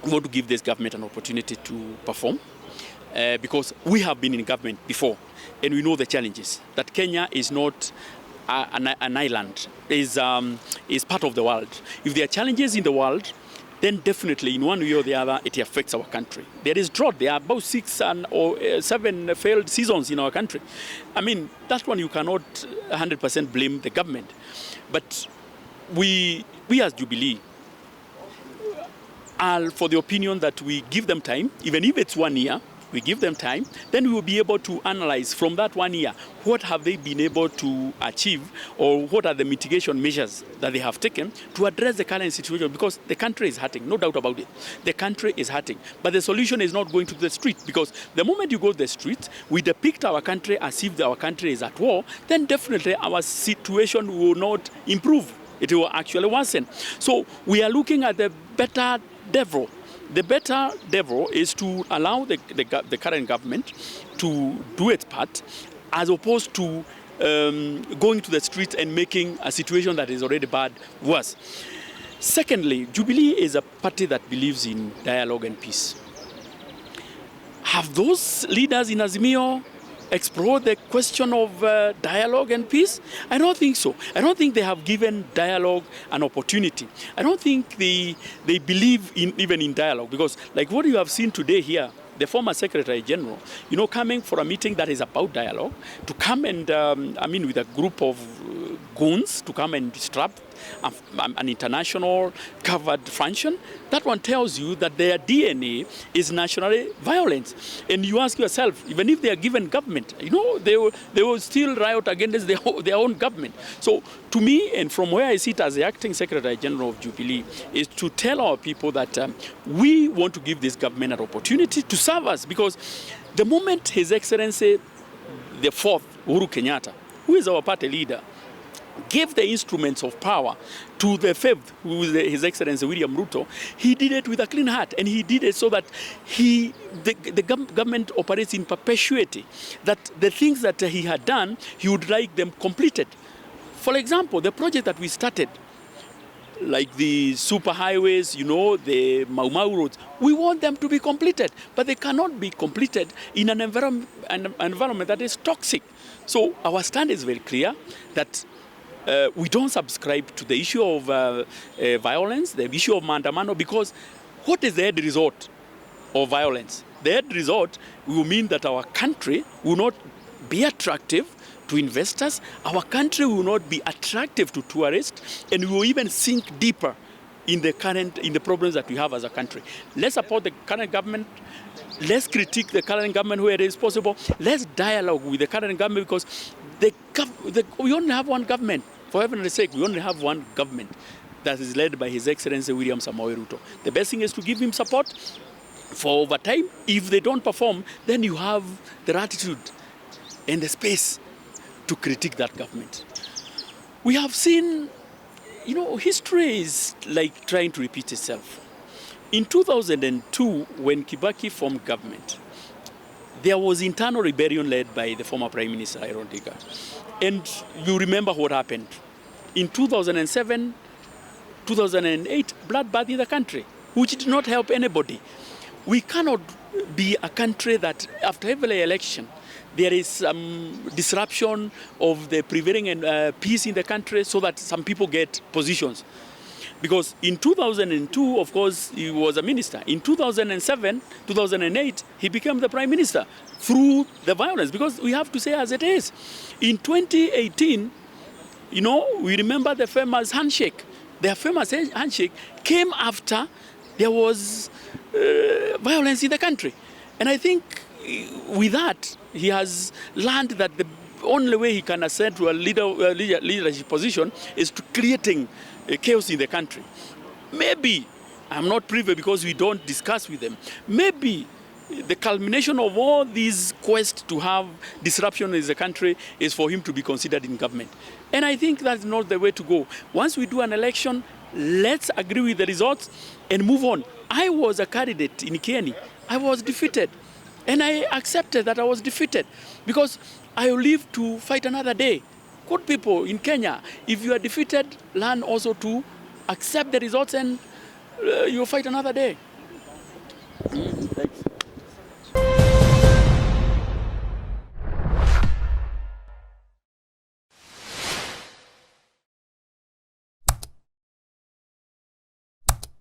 We want to give this government an opportunity to perform because we have been in government before and we know the challenges. That Kenya is not an island, is part of the world. If there are challenges in the world, then definitely in one way or the other it affects our country. There is drought. There are about 6 or 7 failed seasons in our country. I mean, that one you cannot 100% blame the government. But we as Jubilee are for the opinion that we give them time, even if it's 1 year, we give them time, then we will be able to analyze from that 1 year, what have they been able to achieve or what are the mitigation measures that they have taken to address the current situation, because the country is hurting, no doubt about it. The country is hurting, but the solution is not going to the street, because the moment you go to the street, we depict our country as if our country is at war, then definitely our situation will not improve. It will actually worsen. So we are looking at the better devil. The better devil is to allow the current government to do its part, as opposed to going to the streets and making a situation that is already bad worse. Secondly, Jubilee is a party that believes in dialogue and peace. Have those leaders in Azimio explore the question of dialogue and peace? I don't think so. I don't think they have given dialogue an opportunity. I don't think they believe even in dialogue, because like what you have seen today here, the former Secretary General, coming for a meeting that is about dialogue, to come and, with a group of goons, to come and disrupt an international covered function, that one tells you that their DNA is national violence. And you ask yourself, even if they are given government, they will still riot against their own government. So to me, and from where I sit as the acting Secretary General of Jubilee, is to tell our people that we want to give this government an opportunity to serve us, because the moment His Excellency the 4th Uhuru Kenyatta, who is our party leader, gave the instruments of power to the 5th, who is His Excellency William Ruto, he did it with a clean heart, and he did it so that the government operates in perpetuity, that the things that he had done, he would like them completed. For example, the project that we started, like the super highways, the Mau Mau roads, we want them to be completed, but they cannot be completed in an environment that is toxic. So our stand is very clear that we don't subscribe to the issue of violence, the issue of maandamano, because what is the end result of violence? The end result will mean that our country will not be attractive to investors, our country will not be attractive to tourists, and we will even sink deeper in the problems that we have as a country. Let's support the current government. Let's critique the current government where it is possible. Let's dialogue with the current government, because we only have one government. For heaven's sake, we only have one government that is led by His Excellency William Samoei Ruto. The best thing is to give him support for over time. If they don't perform, then you have the attitude and the space to critique that government. We have seen, history is like trying to repeat itself. In 2002, when Kibaki formed government, there was internal rebellion led by the former Prime Minister, Kega. And you remember what happened. In 2007, 2008, bloodbath in the country, which did not help anybody. We cannot be a country that after every election, there is some disruption of the prevailing peace in the country so that some people get positions. Because in 2002, of course, he was a minister. In 2007, 2008, he became the prime minister through the violence, because we have to say as it is. In 2018, we remember the famous handshake. The famous handshake came after there was violence in the country. And I think with that, he has learned that the only way he can ascend to a leadership position is to creating chaos in the country. Maybe, I'm not privy because we don't discuss with them, maybe the culmination of all these quests to have disruption in the country is for him to be considered in government. And I think that's not the way to go. Once we do an election, let's agree with the results and move on. I was a candidate in Kioni. I was defeated. And I accepted that I was defeated because I will live to fight another day. Good people in Kenya, if you are defeated, learn also to accept the results and you'll fight another day. Thanks.